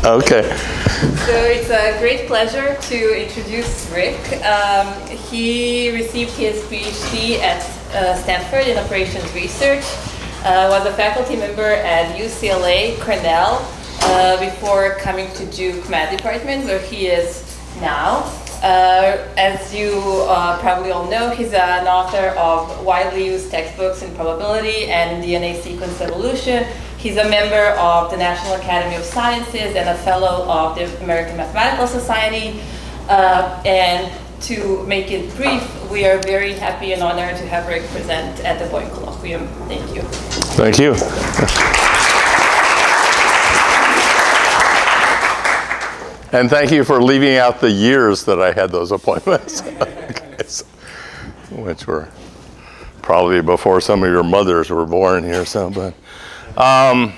Okay. So it's a great pleasure to introduce Rick. He received his PhD at Stanford in operations research, was a faculty member at UCLA, Cornell, before coming to Duke Math Department, where he is now. As you probably all know, he's an author of widely used textbooks in probability and DNA sequence evolution. He's a member of the National Academy of Sciences and a fellow of the American Mathematical Society. And to make it brief, we are very happy and honored to have Rick present at the Boeing Colloquium. Thank you. Thank you. And thank you for leaving out the years that I had those appointments, okay, so, which were probably before some of your mothers were born here. So, but so I'm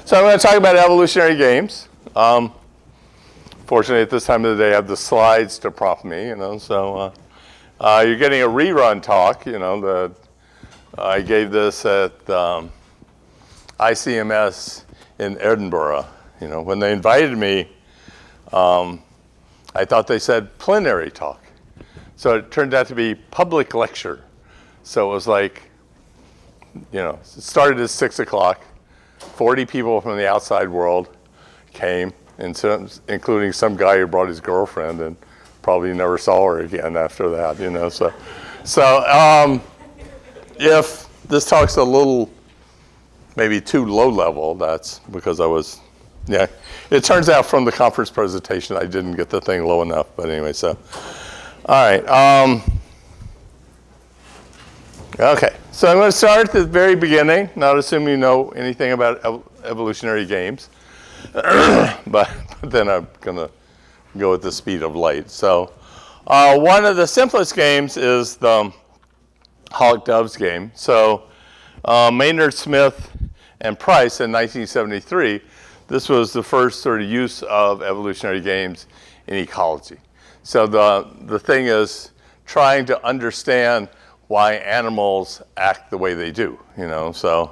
going to talk about evolutionary games. Fortunately, at this time of the day, I have the slides to prompt me. So you're getting a rerun talk. That I gave this at ICMS in Edinburgh. When they invited me. I thought they said plenary talk. So it turned out to be public lecture. So it was like, it started at 6 o'clock. 40 people from the outside world came, including some guy who brought his girlfriend and probably never saw her again after that, So if this talk's a little, maybe too low level, that's because I was, it turns out from the conference presentation I didn't get the thing low enough, but anyway, so. All right, okay, so I'm going to start at the very beginning, not assuming you know anything about evolutionary games, but then I'm going to go at the speed of light. So one of the simplest games is the Hawk-Doves game. So Maynard Smith and Price in 1973, this was the first sort of use of evolutionary games in ecology. So the thing is trying to understand why animals act the way they do, So,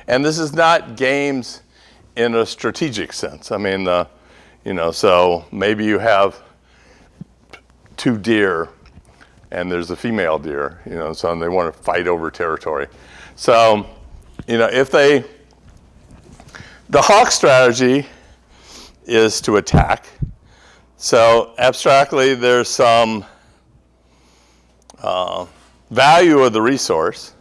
and this is not games in a strategic sense. I mean, so maybe you have two deer and there's a female deer, so and they want to fight over territory. So, the hawk strategy is to attack. So abstractly, there's some value of the resource.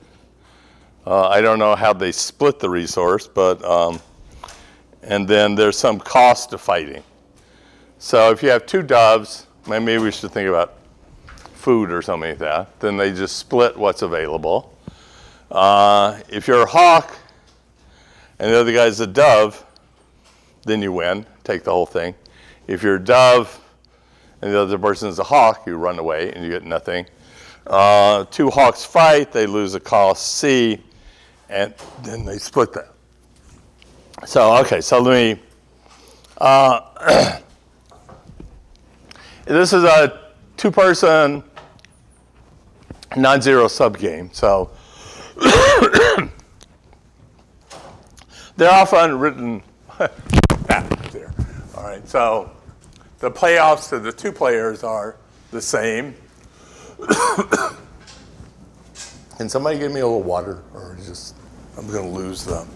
I don't know how they split the resource, but and then there's some cost to fighting. So if you have two doves, maybe we should think about food or something like that. Then they just split what's available. If you're a hawk and the other guy's a dove, then you win, take the whole thing. If you're a dove and the other person's a hawk, you run away and you get nothing. Two hawks fight, they lose a cost C, and then they split that. So, okay, so let me, this is a two-person non-zero subgame. So they're often written there. All right, so the playoffs to the two players are the same. Can somebody give me a little water, or just I'm going to lose them?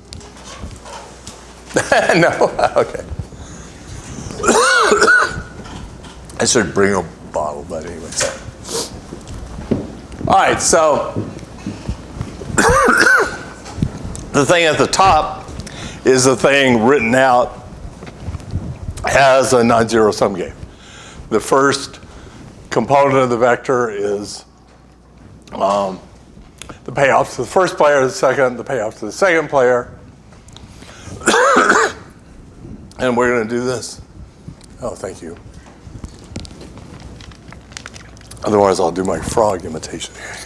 No, okay. I should bring a bottle, but anyway. All right, so the thing at the top is the thing written out as a non-zero sum game. The first component of the vector is the payoff to the first player, the second, the payoff to the second player. And we're going to do this. Oh, thank you. Otherwise, I'll do my frog imitation here.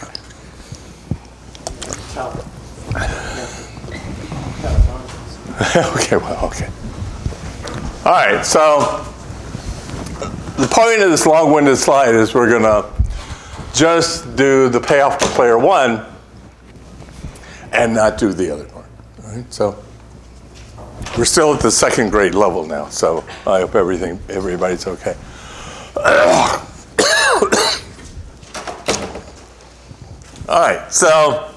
Okay, well, okay. All right, so the point of this long-winded slide is we're going to just do the payoff to player one and not do the other part. All right, so We're still at the second grade level now, so I hope everybody's okay. All right, so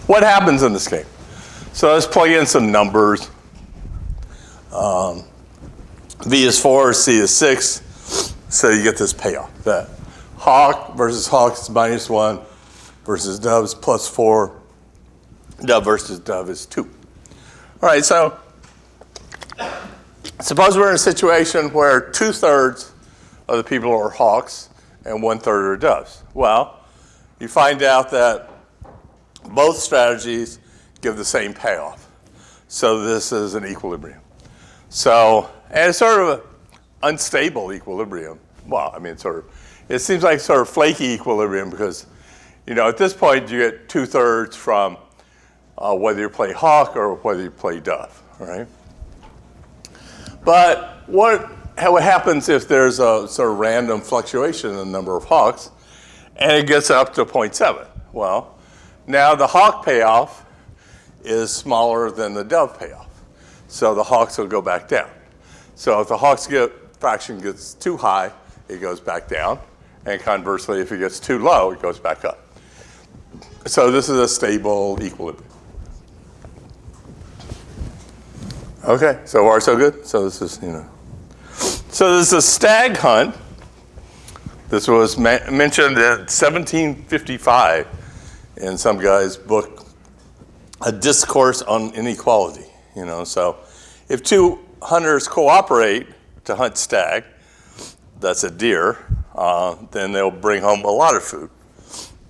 what happens in this game? So let's plug in some numbers. V is 4, C is 6, so you get this payoff. That hawk versus hawk is -1 versus dove is +4. Dove versus dove is 2. All right, so suppose we're in a situation where 2/3 of the people are hawks and 1/3 are doves. Well, you find out that both strategies give the same payoff. So this is an equilibrium. So, and it's sort of an unstable equilibrium. Well, I mean, it seems like sort of flaky equilibrium because, at this point you get 2/3 from whether you play hawk or whether you play dove, right? But what happens if there's a sort of random fluctuation in the number of hawks and it gets up to 0.7? Well, now the hawk payoff is smaller than the dove payoff. So the hawks will go back down. So if the hawks fraction gets too high, it goes back down. And conversely, if it gets too low, it goes back up. So this is a stable equilibrium. Okay, so far so good? So this is, So this is a stag hunt. This was mentioned in 1755 in some guy's book, A Discourse on Inequality. So if two hunters cooperate to hunt stag, that's a deer, then they'll bring home a lot of food.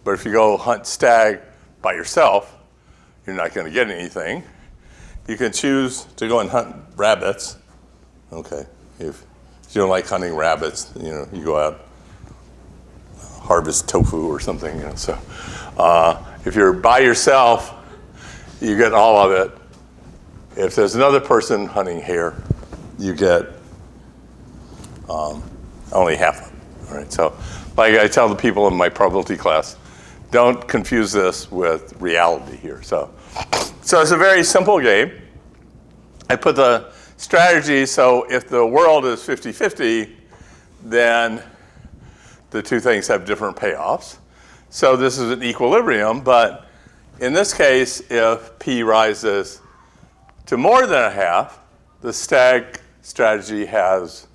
But if you go hunt stag by yourself, you're not going to get anything. You can choose to go and hunt rabbits. Okay, if you don't like hunting rabbits, you go out, harvest tofu or something. So if you're by yourself, you get all of it. If there's another person hunting hare, you get only half of it. All right, so like I tell the people in my probability class, don't confuse this with reality here. So it's a very simple game. I put the strategy, so if the world is 50-50, then the two things have different payoffs. So this is an equilibrium, but in this case, if P rises to more than a half, the stag strategy has,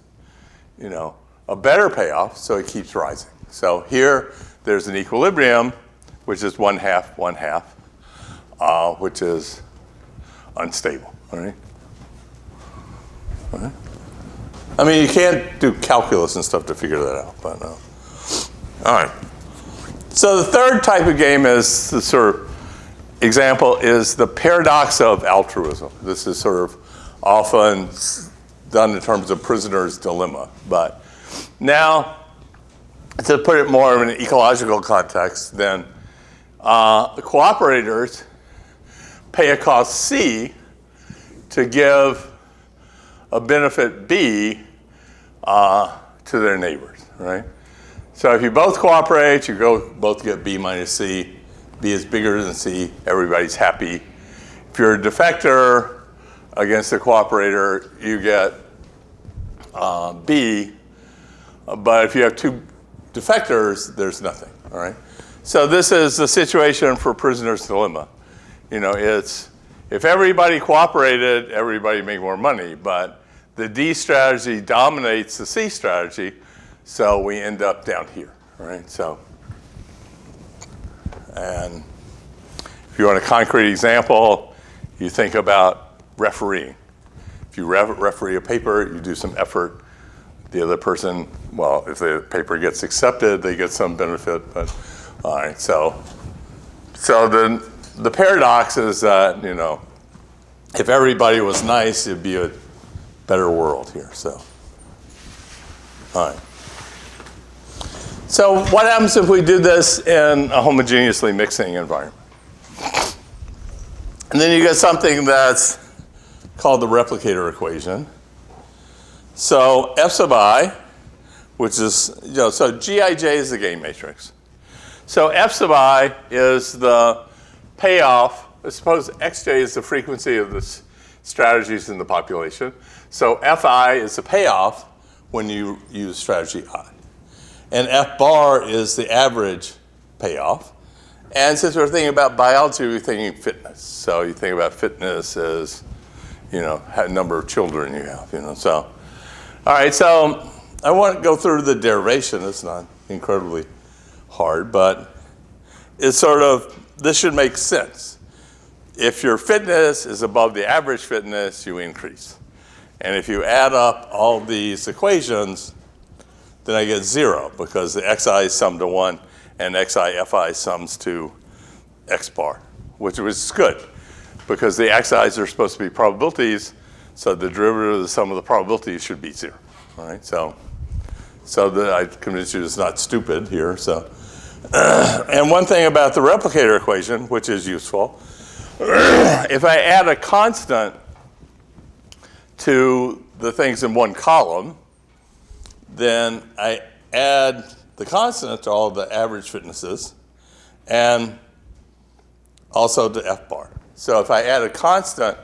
a better payoff, so it keeps rising. So here, there's an equilibrium, which is 1/2, 1/2, which is unstable, all right? All right? I mean, you can't do calculus and stuff to figure that out, but no. All right. So the third type of game is the sort of example is the paradox of altruism. This is sort of often done in terms of prisoner's dilemma. But now, to put it more in an ecological context, then the cooperators pay a cost C to give a benefit B to their neighbors, right? So if you both cooperate, you both get B minus C. B is bigger than C, everybody's happy. If you're a defector against a cooperator, you get B, but if you have two defectors, there's nothing, all right? So this is the situation for prisoner's dilemma. It's if everybody cooperated, everybody make more money, but the D strategy dominates the C strategy, so we end up down here, all right? So. And if you want a concrete example, you think about refereeing. If you referee a paper, you do some effort. The other person, well, if the paper gets accepted, they get some benefit. But all right, so the paradox is that if everybody was nice, it'd be a better world here. So, all right. So what happens if we do this in a homogeneously mixing environment? And then you get something that's called the replicator equation. So F sub I, which is, so Gij is the gain matrix. So F sub I is the payoff. Suppose Xj is the frequency of this strategies in the population. So Fi is the payoff when you use strategy I. And F bar is the average payoff. And since we're thinking about biology, we're thinking fitness. So you think about fitness as, how number of children you have, So, all right, so I want to go through the derivation. It's not incredibly hard, but it's this should make sense. If your fitness is above the average fitness, you increase. And if you add up all these equations, then I get 0 because the xi sum to 1 and xi fi sums to x bar, which was good because the xi's are supposed to be probabilities, so the derivative of the sum of the probabilities should be 0. All right, so I convinced you it's not stupid here. So, and one thing about the replicator equation, which is useful, if I add a constant to the things in one column, then I add the constant to all of the average fitnesses and also to F bar. So if I add a constant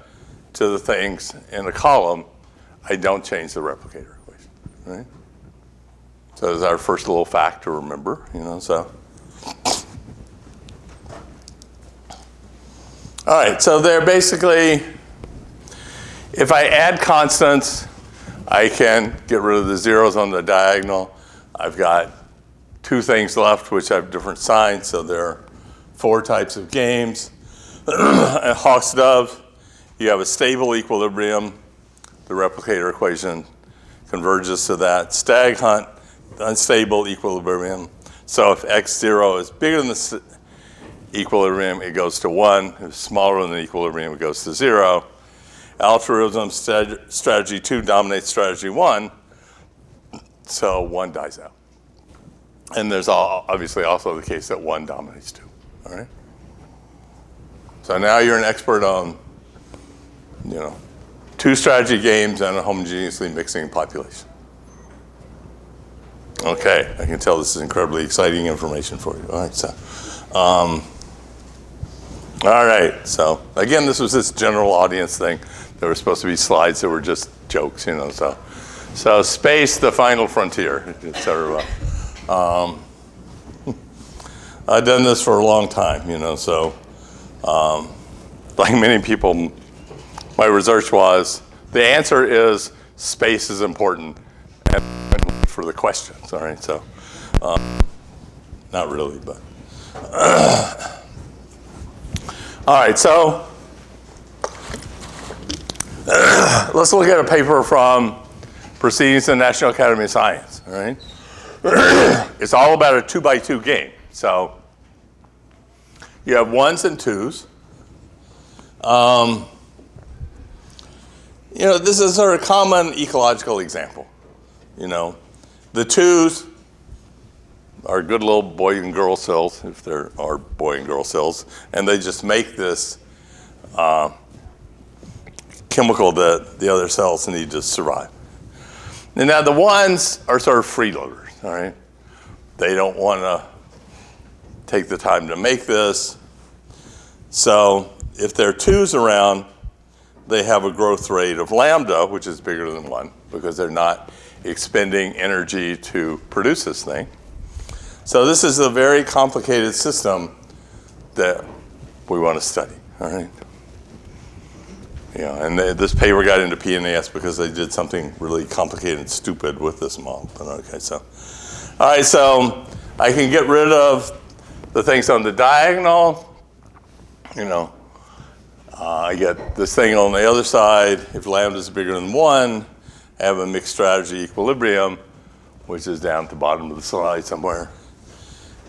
to the things in a column, I don't change the replicator equation, right? So that's our first little fact to remember, so. All right, so they're basically, if I add constants, I can get rid of the zeros on the diagonal. I've got 2 things left which have different signs, so there are 4 types of games. Hawk's Dove, you have a stable equilibrium. The replicator equation converges to that. Stag Hunt, unstable equilibrium. So if x0 is bigger than the equilibrium, it goes to 1. If it's smaller than the equilibrium, it goes to 0. Altruism, strategy 2 dominates strategy 1, so 1 dies out. And there's obviously also the case that 1 dominates 2, all right? So now you're an expert on, 2 strategy games and a homogeneously mixing population. Okay, I can tell this is incredibly exciting information for you. All right, so, so again, this was this general audience thing. There were supposed to be slides that were just jokes, So space, the final frontier, et cetera. I've done this for a long time, so like many people, my research was, the answer is space is important and for the questions, all right? So, not really, but. All right, so let's look at a paper from Proceedings of the National Academy of Science, all right? It's all about a 2x2 game. So you have 1s and 2s. This is sort of a common ecological example. The 2s are good little boy and girl cells, if there are boy and girl cells, and they just make this chemical that the other cells need to survive. And now the 1s are sort of freeloaders, all right? They don't want to take the time to make this. So if there are 2s around, they have a growth rate of lambda, which is bigger than 1, because they're not expending energy to produce this thing. So this is a very complicated system that we want to study, all right? And this paper got into PNAS because they did something really complicated and stupid with this model. But okay, so, all right, so I can get rid of the things on the diagonal. I get this thing on the other side. If lambda is bigger than 1, I have a mixed strategy equilibrium, which is down at the bottom of the slide somewhere.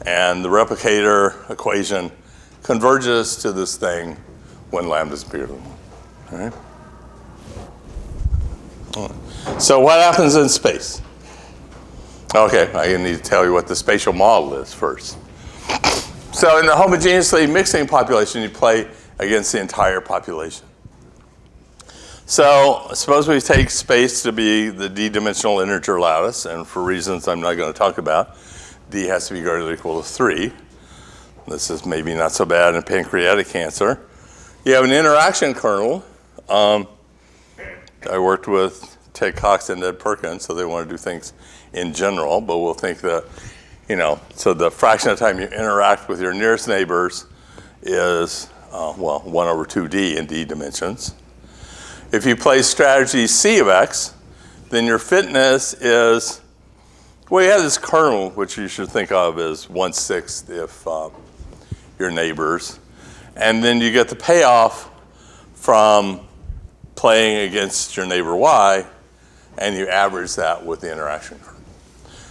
And the replicator equation converges to this thing when lambda is bigger than 1. All right. So what happens in space? Okay, I need to tell you what the spatial model is first. So in the homogeneously mixing population, you play against the entire population. So suppose we take space to be the d-dimensional integer lattice, and for reasons I'm not going to talk about, d has to be greater than or equal to 3. This is maybe not so bad in pancreatic cancer. You have an interaction kernel I worked with Ted Cox and Ed Perkins, so they want to do things in general, but we'll think that, so the fraction of time you interact with your nearest neighbors is, 1 over 2D in D dimensions. If you play strategy C of X, then your fitness is, well, you have this kernel, which you should think of as 1/6 if your neighbors. And then you get the payoff from playing against your neighbor Y, and you average that with the interaction curve.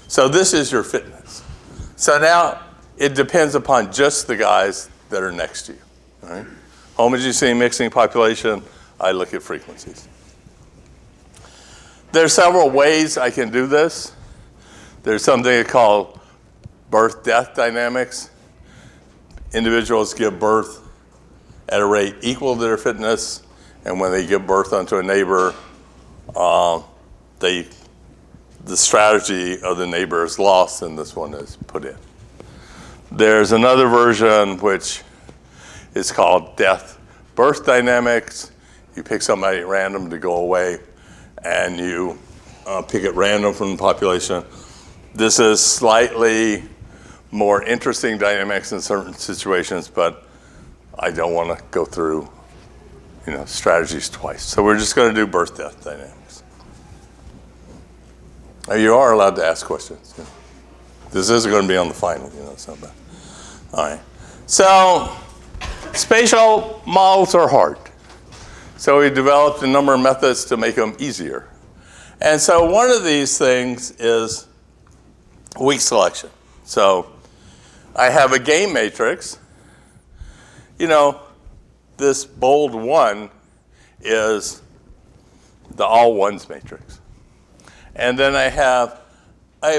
So this is your fitness. So now it depends upon just the guys that are next to you. All right? Homogeneously mixing population, I look at frequencies. There's several ways I can do this. There's something called birth-death dynamics. Individuals give birth at a rate equal to their fitness, and when they give birth onto a neighbor, the strategy of the neighbor is lost, and this one is put in. There's another version which is called death-birth dynamics. You pick somebody at random to go away, and you pick at random from the population. This is slightly more interesting dynamics in certain situations, but I don't want to go through strategies twice. So we're just going to do birth-death dynamics. Now, you are allowed to ask questions. This isn't going to be on the final, so bad. All right. So spatial models are hard. So we developed a number of methods to make them easier. And so one of these things is weak selection. So I have a game matrix. This bold 1 is the all ones matrix. And then I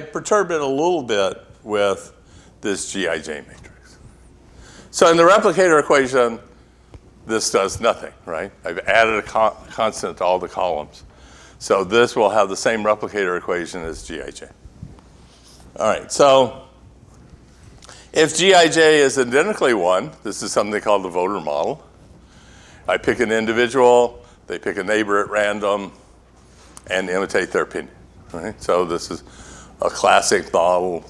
perturb it a little bit with this Gij matrix. So in the replicator equation, this does nothing, right? I've added a constant to all the columns. So this will have the same replicator equation as Gij. All right, so if Gij is identically 1, this is something called the voter model. I pick an individual, they pick a neighbor at random, and imitate their opinion. Right? So this is a classic model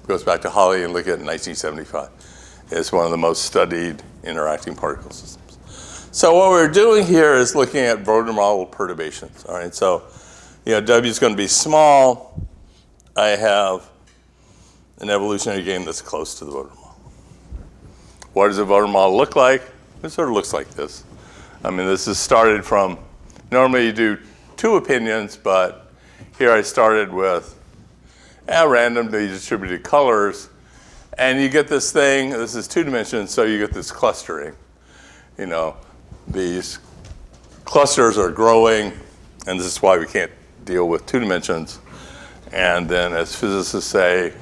goes back to Holly and Lickett in 1975. It's one of the most studied interacting particle systems. So what we're doing here is looking at voter model perturbations. All right, so W is going to be small. I have an evolutionary game that's close to the voter model. What does a voter model look like? It sort of looks like this. This is started from, normally you do 2 opinions, but here I started with randomly distributed colors, and you get this thing, this is 2 dimensions, so you get this clustering. These clusters are growing, and this is why we can't deal with 2 dimensions. And then as physicists say,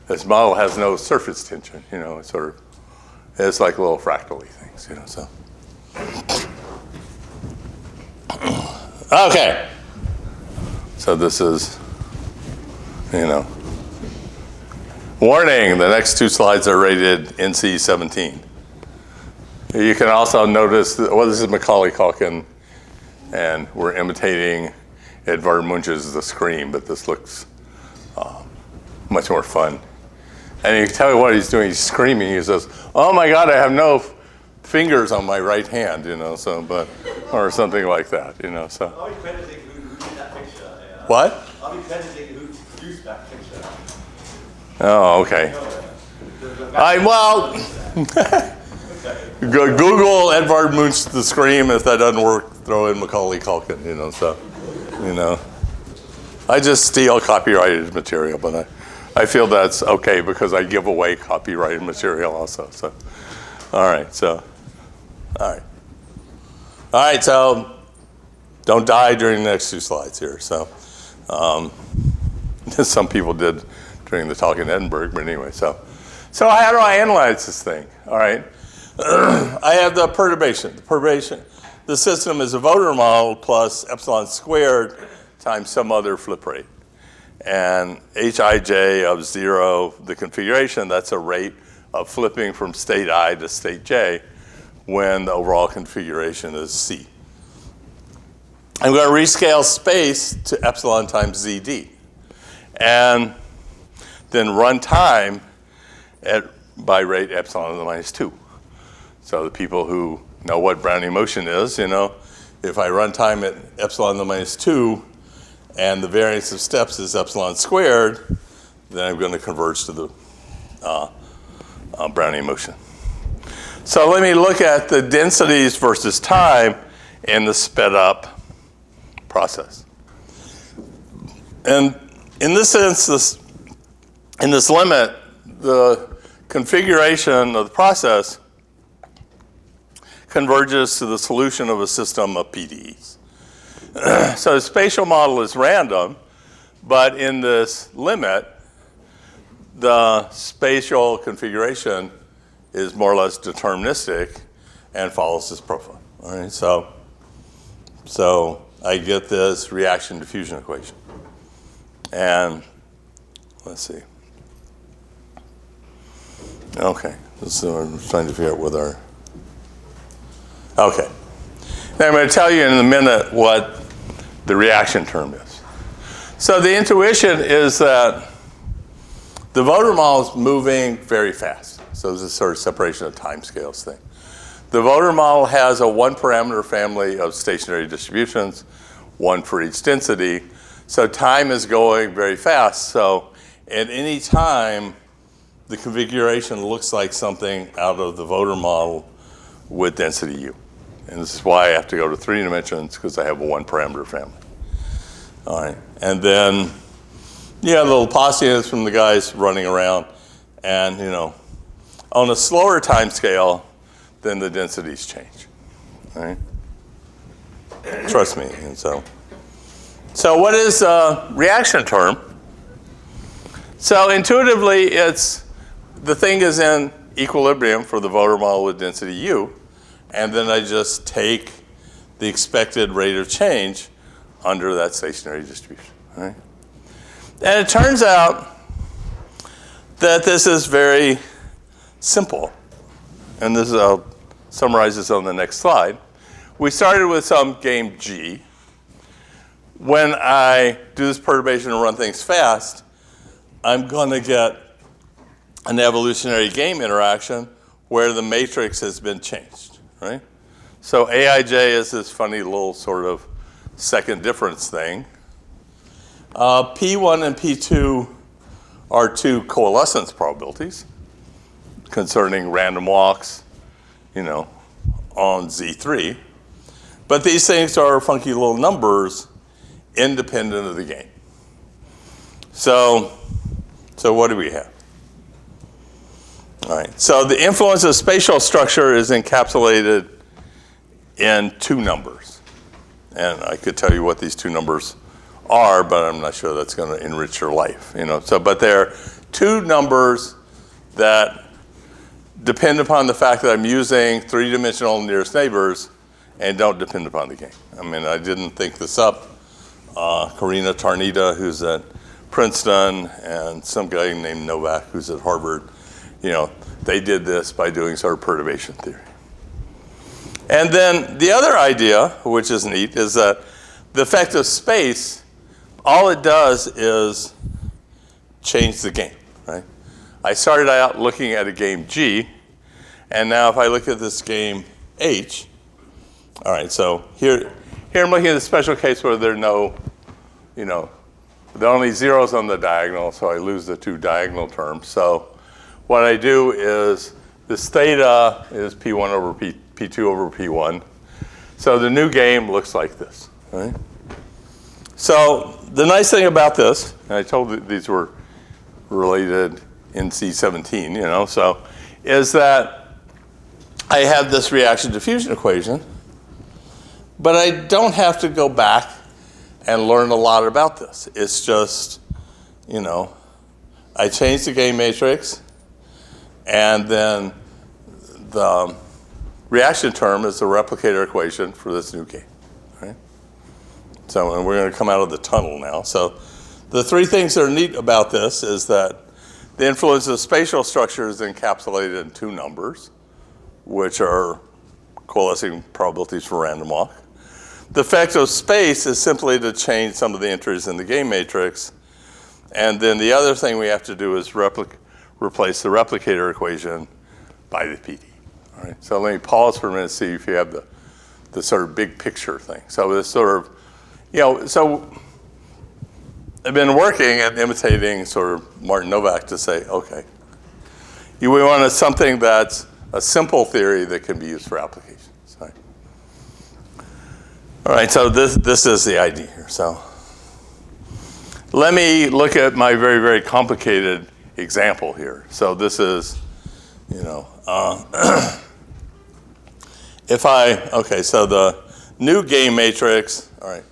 this model has no surface tension, it's like little fractal-y things, so. Okay. So this is, warning, the next 2 slides are rated NC 17. You can also notice, this is Macaulay Culkin, and we're imitating Edvard Munch's The Scream, but this looks much more fun. And you can tell what he's doing. He's screaming. He says, "Oh my God, I have no fingers on my right hand," or something like that, So. I'll be crediting who did that picture. Yeah. What? I'll be crediting who produced that picture. Oh, okay. Google Edvard Munch The Scream. If that doesn't work, throw in Macaulay Culkin. I just steal copyrighted material, but I feel that's okay because I give away copyrighted material also. So, all right. So don't die during the next 2 slides here. So, some people did during the talk in Edinburgh, but anyway. So how do I analyze this thing? All right. I have the perturbation. The system is a voter model plus epsilon squared times some other flip rate. And Hij of 0, the configuration, that's a rate of flipping from state I to state J when the overall configuration is C. I'm going to rescale space to epsilon times ZD. And then run time by rate epsilon to the minus 2. So the people who know what Brownian motion is, if I run time at epsilon to the minus 2 and the variance of steps is epsilon squared, then I'm going to converge to the Brownian motion. So let me look at the densities versus time in the sped up process. And in this sense, in this limit, the configuration of the process converges to the solution of a system of PDEs. So the spatial model is random, but in this limit, the spatial configuration is more or less deterministic and follows this profile. All right, so I get this reaction diffusion equation. And let's see. Okay, so I'm trying to figure out what our, okay. Now I'm going to tell you in a minute what the reaction term is. So the intuition is that the voter model is moving very fast. So this is sort of separation of timescales thing. The voter model has a one parameter family of stationary distributions, one for each density. So time is going very fast. So at any time, the configuration looks like something out of the voter model with density U. And this is why I have to go to 3 dimensions, because I have a one parameter family. All right, and then the Laplacians from the guys running around, and on a slower time scale, then the densities change. All right, trust me. And so what is a reaction term? So intuitively, it's the thing is in equilibrium for the voter model with density U, and then I just take the expected rate of change under that stationary distribution. All right? And it turns out that this is very simple. And this is, I'll summarize this on the next slide. We started with some game G. When I do this perturbation and run things fast, I'm going to get an evolutionary game interaction where the matrix has been changed, right? So Aij is this funny little sort of second difference thing. P1 and P2 are two coalescence probabilities concerning random walks, on Z3. But these things are funky little numbers independent of the game. So what do we have? All right, so the influence of spatial structure is encapsulated in two numbers. And I could tell you what these two numbers are, but I'm not sure that's going to enrich your life. But they're two numbers that depend upon the fact that I'm using three-dimensional nearest neighbors and don't depend upon the game. I mean, I didn't think this up. Karina Tarnita, who's at Princeton, and some guy named Novak, who's at Harvard, they did this by doing sort of perturbation theory. And then the other idea, which is neat, is that the effect of space, all it does is change the game, right? I started out looking at a game G, and now if I look at this game H, all right, so here I'm looking at a special case where there are no, there are only zeros on the diagonal, so I lose the two diagonal terms. So what I do is this theta is P1 over P2 over P1. So the new game looks like this, right? So the nice thing about this, and I told you these were related in C17, so is that I have this reaction diffusion equation, but I don't have to go back and learn a lot about this. It's just, I change the game matrix, and then the reaction term is the replicator equation for this new game, right? So, and we're going to come out of the tunnel now. So the three things that are neat about this is that the influence of spatial structure is encapsulated in two numbers, which are coalescing probabilities for random walk. the effect of space is simply to change some of the entries in the game matrix. And then the other thing we have to do is replace the replicator equation by the PD. All right. So let me pause for a minute and see if you have the sort of big picture thing. So this sort of, so I've been working at imitating sort of Martin Novak to say, okay, we want something that's a simple theory that can be used for applications. Right? All right, so this is the idea here. So let me look at my very, very complicated example here. So this is, so the new game matrix, all right.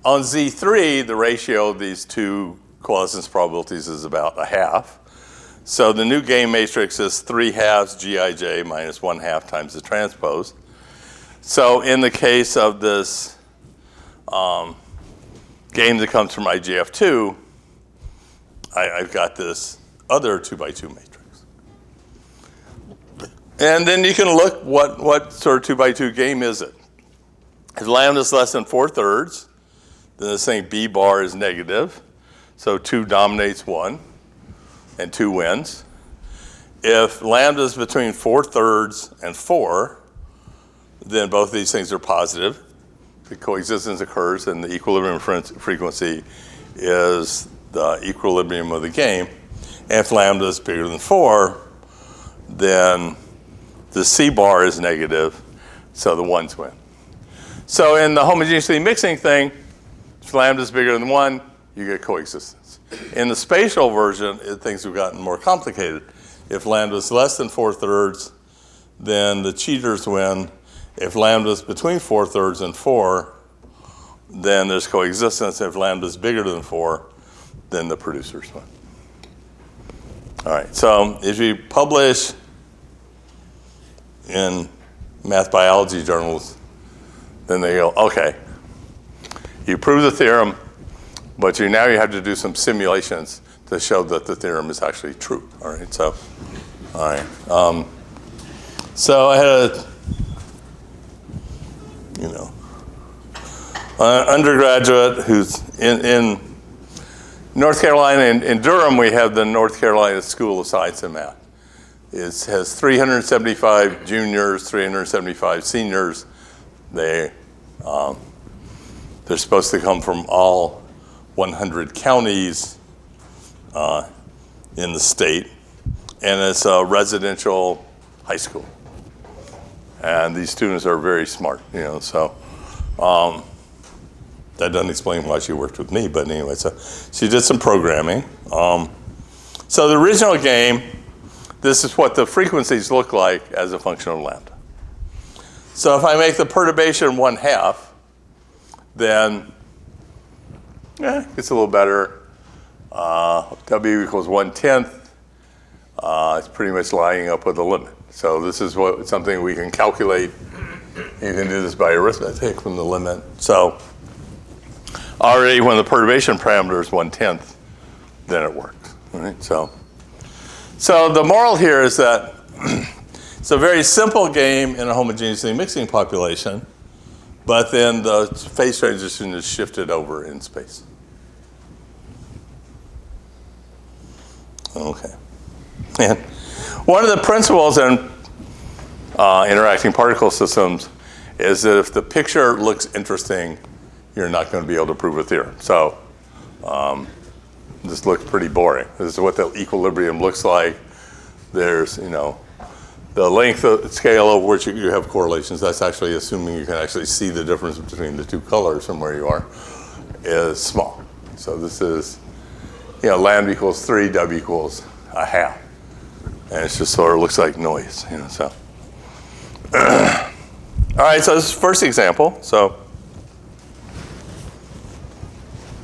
On Z3, the ratio of these two coalescence probabilities is about a half. So the new game matrix is 3/2 Gij minus 1/2 times the transpose. So in the case of this game that comes from IGF2, I've got this other 2x2 matrix. And then you can look what sort of 2x2 game is it. If lambda is less than 4/3, then this thing B bar is negative. So 2 dominates 1, and 2 wins. If lambda is between 4/3 and 4, then both of these things are positive. The coexistence occurs, and the equilibrium frequency is the equilibrium of the game. And if lambda is bigger than 4, then the C bar is negative, so the 1s win. So in the homogeneously mixing thing, if lambda is bigger than 1, you get coexistence. In the spatial version, things have gotten more complicated. If lambda is less than 4/3, then the cheaters win. If lambda is between 4/3 and 4, then there's coexistence. If lambda is bigger than 4, then the producers win. All right, so if you publish in math biology journals, then they go, okay, you prove the theorem, but now you have to do some simulations to show that the theorem is actually true. All right, so, all right. So I had an undergraduate who's in North Carolina. In Durham, we have the North Carolina School of Science and Math. It has 375 juniors, 375 seniors. They're supposed to come from all 100 counties in the state, and it's a residential high school. And these students are very smart, so that doesn't explain why she worked with me, but anyway, so she did some programming. So the original game, this is what the frequencies look like as a function of lambda. So if I make the perturbation 1/2, then it's a little better. W equals 1/10. It's pretty much lining up with the limit. So this is something we can calculate. You can do this by arithmetic from the limit. So already when the perturbation parameter is 1/10, then it works. All right? So the moral here is that it's a very simple game in a homogeneously mixing population, but then the phase transition is shifted over in space. Okay. And one of the principles in interacting particle systems is that if the picture looks interesting, you're not going to be able to prove a theorem. So this looks pretty boring. This is what the equilibrium looks like. There's, the length of scale over which you have correlations. That's actually assuming you can actually see the difference between the two colors from where you are, is small. So this is, lambda equals 3, W equals 1/2. And it just sort of looks like noise, so. All right, so this is the first example. So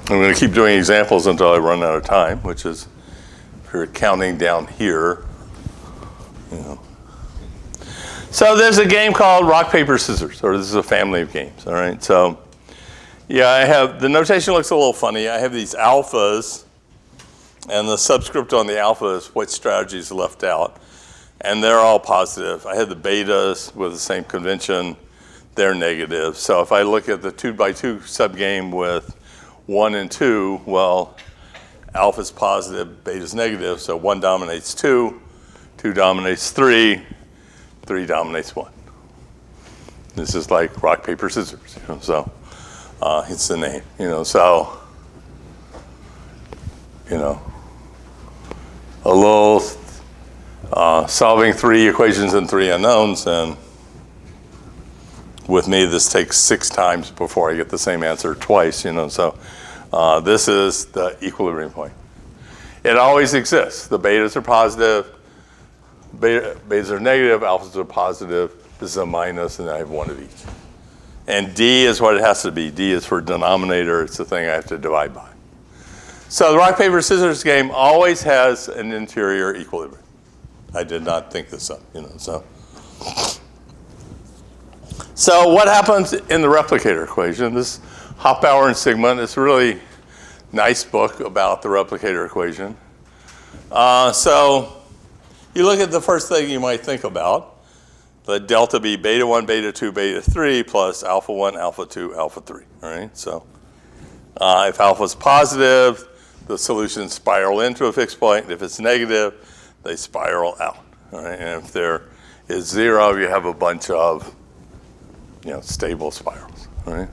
I'm going to keep doing examples until I run out of time, which is, if you're counting down here, So there's a game called rock, paper, scissors, or this is a family of games, all right? So yeah, the notation looks a little funny. I have these alphas, and the subscript on the alpha is what strategies left out, and they're all positive. I had the betas with the same convention. they're negative. So if I look at the 2x2 subgame with 1 and 2, well, alpha's positive, beta's negative, so 1 dominates 2, 2 dominates 3, 3 dominates 1. This is like rock, paper, scissors, so it's the name, so, a little solving 3 equations and 3 unknowns, and with me, this takes 6 times before I get the same answer twice, so this is the equilibrium point. It always exists. The betas are positive, betas are negative, alphas are positive, this is a minus, and I have 1 of each. And D is what it has to be. D is for denominator, it's the thing I have to divide by. So the rock, paper, scissors game always has an interior equilibrium. I did not think this up, so. So what happens in the replicator equation? This Hofbauer and Sigmund is a really nice book about the replicator equation. So you look at the first thing you might think about, the delta B beta 1, beta 2, beta 3 plus alpha 1, alpha 2, alpha 3. All right, so if alpha is positive, the solutions spiral into a fixed point. If it's negative, they spiral out. All right, and if there is 0, you have a bunch of stable spirals. All right.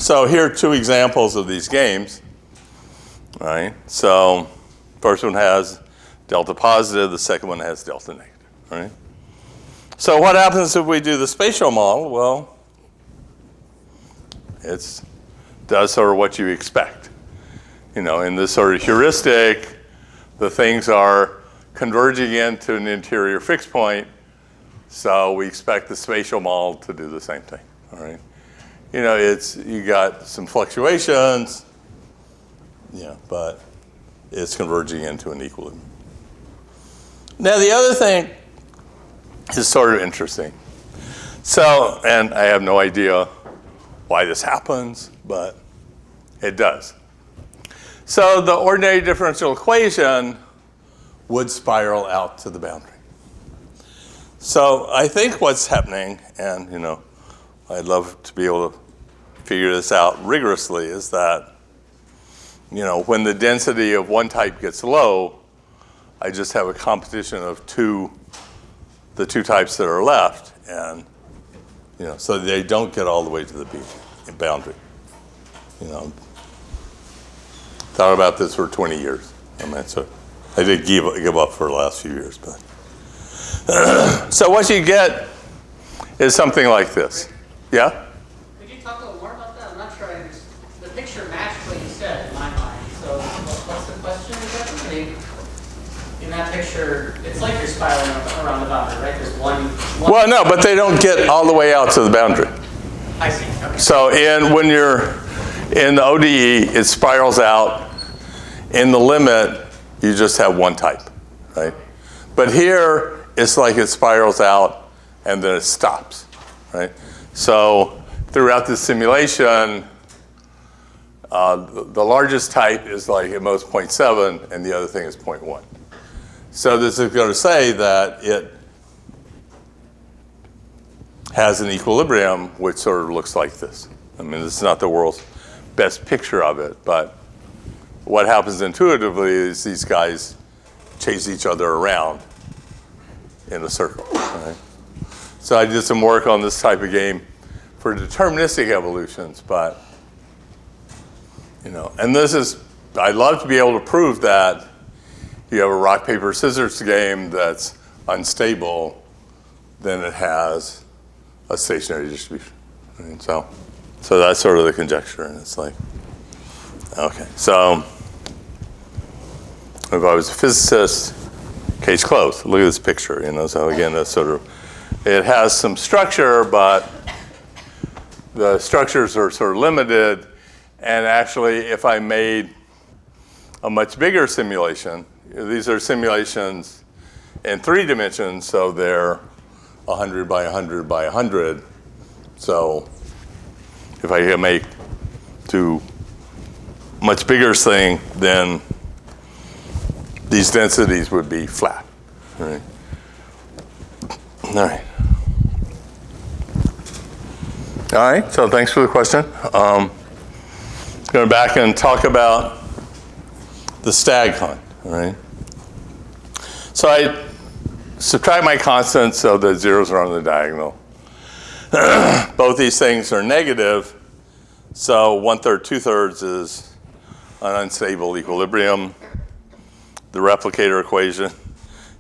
So here are 2 examples of these games. All right. So first one has delta positive. The second one has delta negative. All right. So what happens if we do the spatial model? Well, it does sort of what you expect. In this sort of heuristic, the things are converging into an interior fixed point. So we expect the spatial model to do the same thing. All right. You got some fluctuations, but it's converging into an equilibrium. Now the other thing is sort of interesting. So, and I have no idea why this happens, but it does. So the ordinary differential equation would spiral out to the boundary. So I think what's happening, and I'd love to be able to figure this out rigorously, is that when the density of one type gets low, I just have a competition of the two types that are left, and so they don't get all the way to the boundary. Thought about this for 20 years. So I did give up for the last few years, but. So what you get is something like this. Yeah? Could you talk a little more about that? I'm not sure I understand. The picture matched what you said in my mind. So what's the question exactly? In that picture, it's like you're spiraling around the boundary, right? There's one. Well, no, but they don't get all the way out to the boundary. I see. Okay. So when you're in the ODE, it spirals out. In the limit, you just have one type, right? But here, it's like it spirals out and then it stops, right? So throughout the simulation, the largest type is like at most 0.7 and the other thing is 0.1. So this is going to say that it has an equilibrium which sort of looks like this. I mean, this is not the world's best picture of it, but what happens intuitively is these guys chase each other around in a circle, right? So I did some work on this type of game for deterministic evolutions, but, and this is, I'd love to be able to prove that you have a rock, paper, scissors game that's unstable, then it has a stationary distribution. Right? So that's sort of the conjecture, and it's like, okay, so if I was a physicist, case closed. Look at this picture, so again, that's sort of, it has some structure, but the structures are sort of limited, and actually, if I made a much bigger simulation, these are simulations in 3 dimensions, so they're 100 by 100 by 100. So if I can make to much bigger thing, then these densities would be flat. All right. All right, so thanks for the question. Going back and talk about the stag hunt, all right? So I subtract my constants so the zeros are on the diagonal. Both these things are negative, so 1/3, 2/3 is an unstable equilibrium. The replicator equation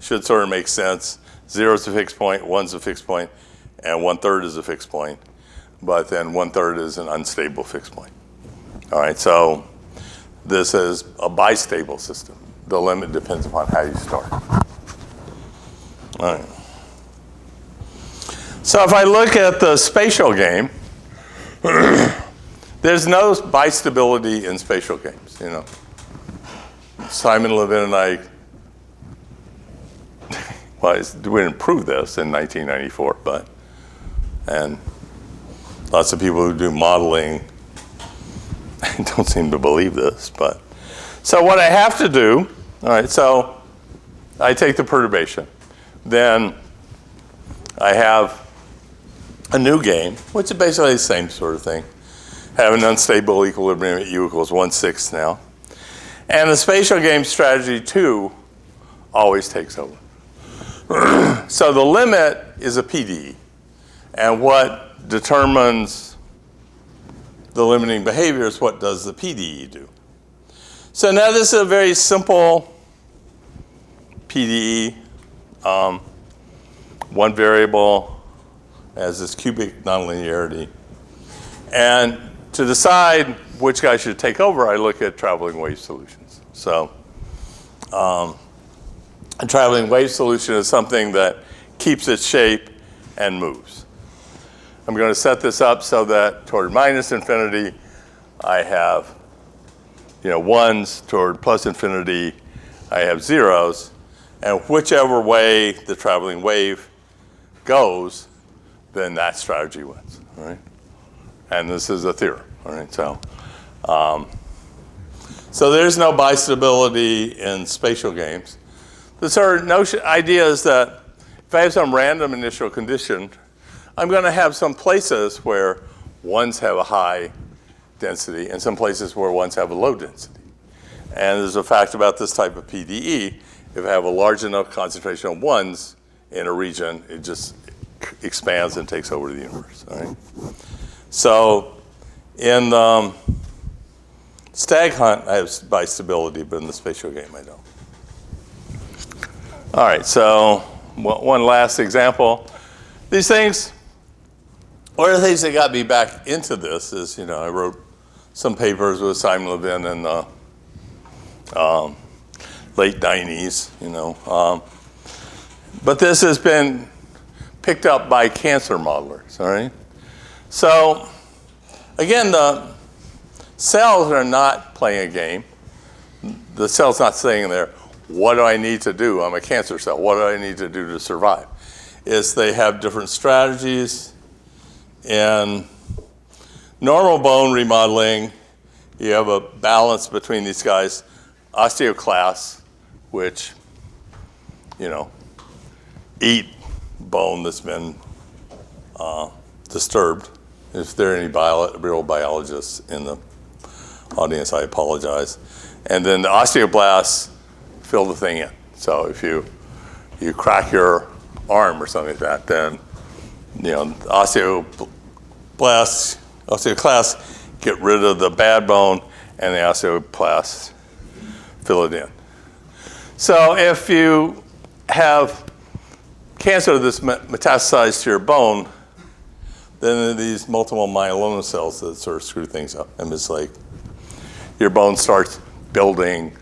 should sort of make sense. 0 is a fixed point, 1's a fixed point, and 1/3 is a fixed point. But then 1/3 is an unstable fixed point. All right, so this is a bistable system. The limit depends upon how you start. All right. So if I look at the spatial game, there's no bistability in spatial games, you know. Simon Levin and I, well, we didn't prove this in 1994, and lots of people who do modeling don't seem to believe this, but. So what I have to do, all right, so I take the perturbation. Then I have a new game, which is basically the same sort of thing. Have an unstable equilibrium at u equals 1/6 now. And the spatial game strategy 2 always takes over. So the limit is a PDE. And what determines the limiting behavior is what does the PDE do. So now this is a very simple PDE. One variable has this cubic nonlinearity. And to decide which guy should take over, I look at traveling wave solutions. So a traveling wave solution is something that keeps its shape and moves. I'm going to set this up so that toward minus infinity, I have ones. Toward plus infinity, I have zeros. And whichever way the traveling wave goes, then that strategy wins, all right? And this is a theorem, all right? So there's no bistability in spatial games. The sort of idea is that if I have some random initial condition, I'm going to have some places where ones have a high density and some places where ones have a low density. And there's a fact about this type of PDE. If I have a large enough concentration of ones in a region, it just expands and takes over the universe, all right? So in the stag hunt, I have bistability, but in the spatial game, I don't. All right, so one last example. These things, one of the things that got me back into this is, I wrote some papers with Simon Levin in the late 90s, but this has been picked up by cancer modelers, all right? So again, the cells are not playing a game. The cell's not saying there, what do I need to do? I'm a cancer cell. What do I need to do to survive? They have different strategies. In normal bone remodeling, you have a balance between these guys. Osteoclasts, which, eat bone that's been disturbed. If there are any real biologists in the audience, I apologize. And then the osteoblasts fill the thing in. So if you crack your arm or something like that, then osteoclasts get rid of the bad bone, and the osteoclasts fill it in. So if you have cancer that's metastasized to your bone, then there are these multiple myeloma cells that sort of screw things up. And it's like your bone starts building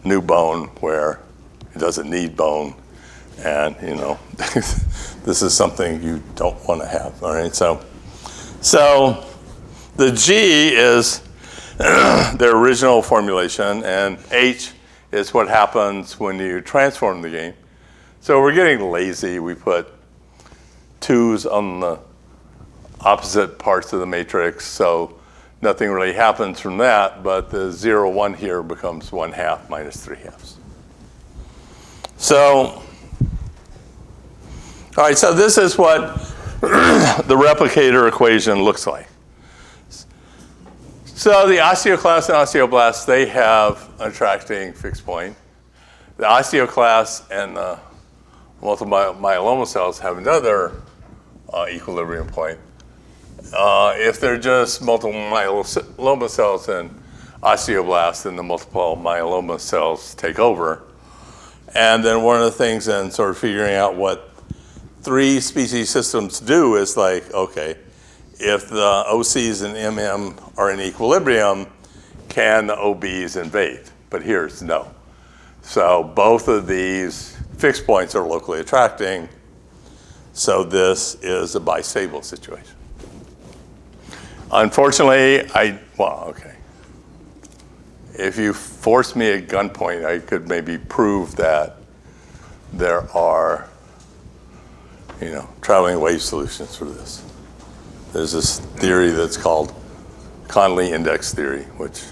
new bone where it doesn't need bone. And, this is something you don't want to have, all right? So the G is their original formulation, and H is what happens when you transform the game. So we're getting lazy. We put 2's on the opposite parts of the matrix, so nothing really happens from that, but the 0, 1 here becomes 1/2 minus 3/2. So, all right, so this is what the replicator equation looks like. So the osteoclasts and osteoblasts, they have an attracting fixed point. The osteoclasts and the multiple myeloma cells have another equilibrium point. If they're just multiple myeloma cells and osteoblasts, then the multiple myeloma cells take over. And then one of the things in sort of figuring out what 3 species systems do is like, okay, if the OCs and MM are in equilibrium, can the OBs invade? But here's no. So both of these fixed points are locally attracting. So this is a bistable situation. Unfortunately, if you force me at gunpoint, I could maybe prove that there are, traveling wave solutions for this. There's this theory that's called Conley index theory, which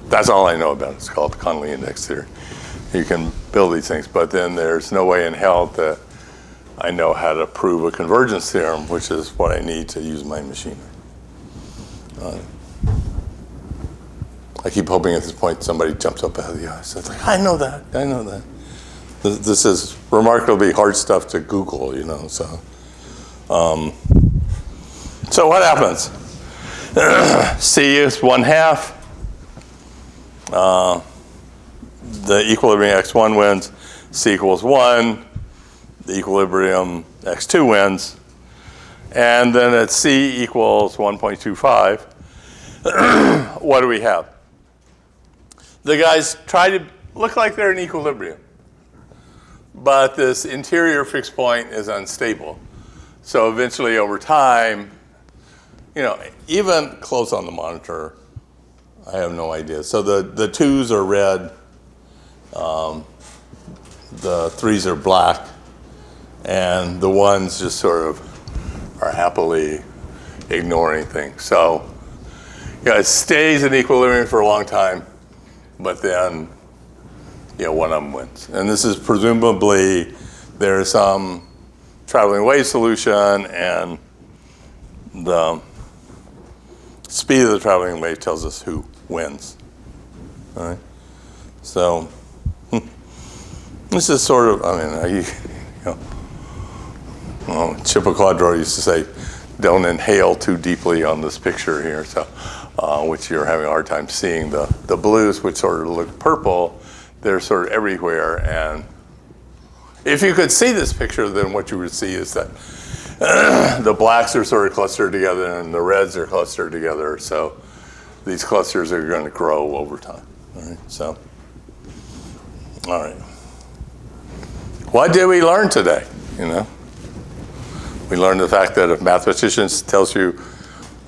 that's all I know about. It's called the Conley index theory. You can build these things, but then there's no way in hell that I know how to prove a convergence theorem, which is what I need to use my machinery. I keep hoping at this point somebody jumps up out of the ice. It's like, I know that. This is remarkably hard stuff to Google, so. So what happens? C is 1/2. The equilibrium x1 wins. C equals 1. The equilibrium x2 wins. And then at C equals 1.25, what do we have? The guys try to look like they're in equilibrium, but this interior fixed point is unstable. So eventually over time, even close on the monitor, I have no idea. So the 2s are red, the 3s are black, and the 1s just sort of are happily ignoring things. So it stays in equilibrium for a long time, but then one of them wins. And this is presumably there's some traveling wave solution, and the speed of the traveling wave tells us who wins. All right? So this is sort of, Chippequadro used to say, don't inhale too deeply on this picture here, so which you're having a hard time seeing. The blues, which sort of look purple, they're sort of everywhere. And if you could see this picture, then what you would see is that the blacks are sort of clustered together and the reds are clustered together. So these clusters are going to grow over time. All right, so, all right. What did we learn today? We learned the fact that if mathematicians tells you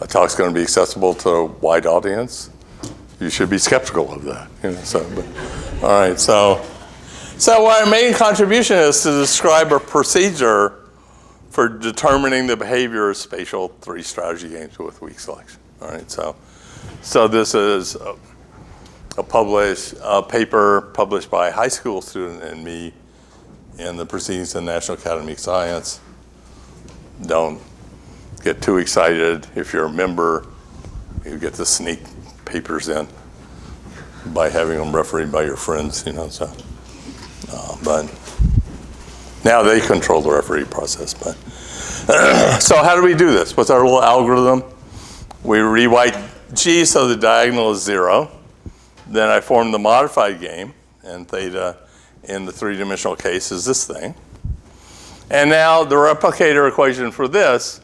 a talk's going to be accessible to a wide audience, you should be skeptical of that. All right, so our main contribution is to describe a procedure for determining the behavior of spatial 3 strategy games with weak selection. All right, so this is a paper published by a high school student and me in the Proceedings of the National Academy of Science. Don't get too excited. If you're a member, you get to sneak papers in by having them refereed by your friends, but now they control the referee process. But so how do we do this? What's our little algorithm? We rewrite G so the diagonal is 0. Then I form the modified game, and theta in the 3-dimensional case is this thing. And now the replicator equation for this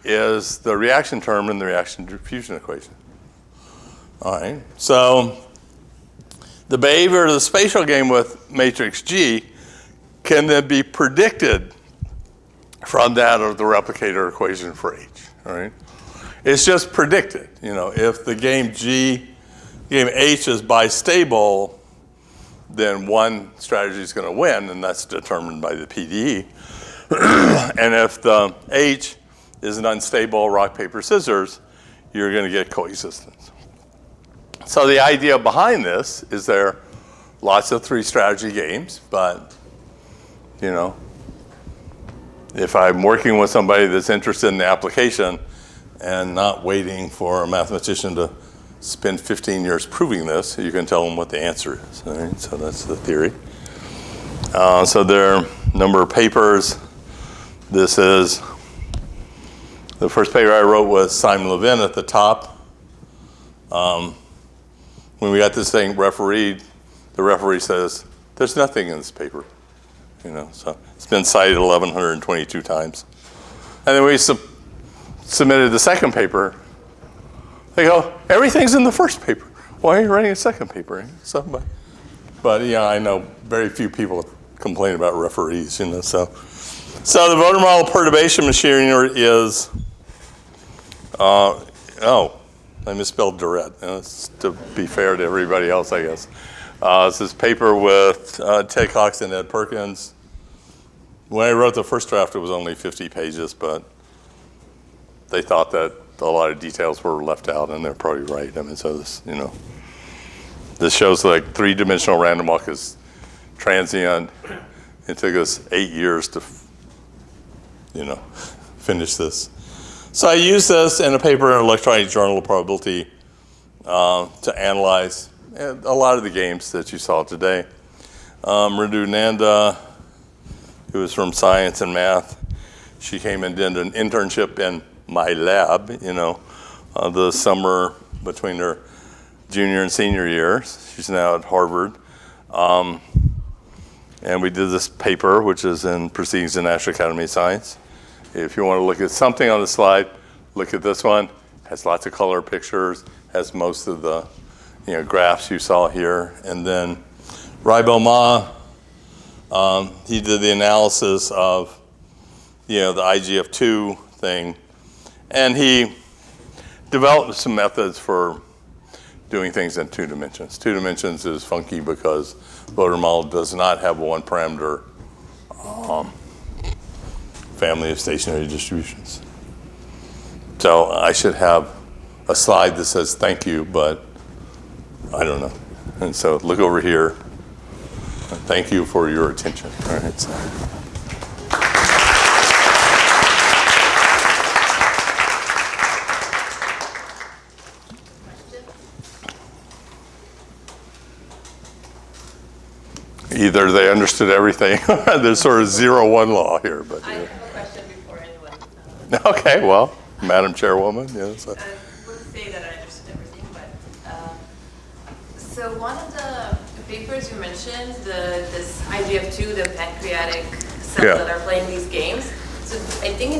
is the reaction term in the reaction diffusion equation. All right, so the behavior of the spatial game with matrix G can then be predicted from that of the replicator equation for H. All right, it's just predicted. If the game H is bistable, then one strategy is going to win, and that's determined by the PDE. And if the H is an unstable rock, paper, scissors, you're going to get coexistence. So the idea behind this is there are lots of 3 strategy games, but if I'm working with somebody that's interested in the application and not waiting for a mathematician to spend 15 years proving this, you can tell them what the answer is. All right? So that's the theory. So there are a number of papers. This is the first paper I wrote was Simon Levin at the top. When we got this thing refereed, the referee says, there's nothing in this paper. So it's been cited 1,122 times. And then we submitted the second paper. They go, everything's in the first paper. Why are you writing a second paper? But I know very few people complain about referees. So the voter model perturbation machinery is. I misspelled Durrett. That's to be fair to everybody else, I guess. It's this paper with Ted Cox and Ed Perkins. When I wrote the first draft, it was only 50 pages, but they thought that a lot of details were left out, and they're probably right. So this shows like three-dimensional random walk is transient. It took us 8 years to, finish this. So I used this in a paper in Electronic Journal of Probability to analyze a lot of the games that you saw today. Radu Nanda, who was from science and math, she came and did an internship in my lab, the summer between her junior and senior years. She's now at Harvard. And we did this paper, which is in Proceedings of the National Academy of Science. If you want to look at something on the slide, look at this one. Has lots of color pictures, has most of the graphs you saw here. And then Raibo Ma, he did the analysis of the IGF2 thing. And he developed some methods for doing things in 2 dimensions. 2 dimensions is funky because voter model does not have a one parameter family of stationary distributions. So I should have a slide that says thank you, but I don't know. And so look over here. Thank you for your attention. All right. So. Either they understood everything, or there's sort of 0-1 law here. But I have a question before anyone. Okay, well, Madam Chairwoman. Yes. I wouldn't say that I understood everything, but so one of the papers you mentioned, this IGF2, the pancreatic cells that are playing these games. So I think in the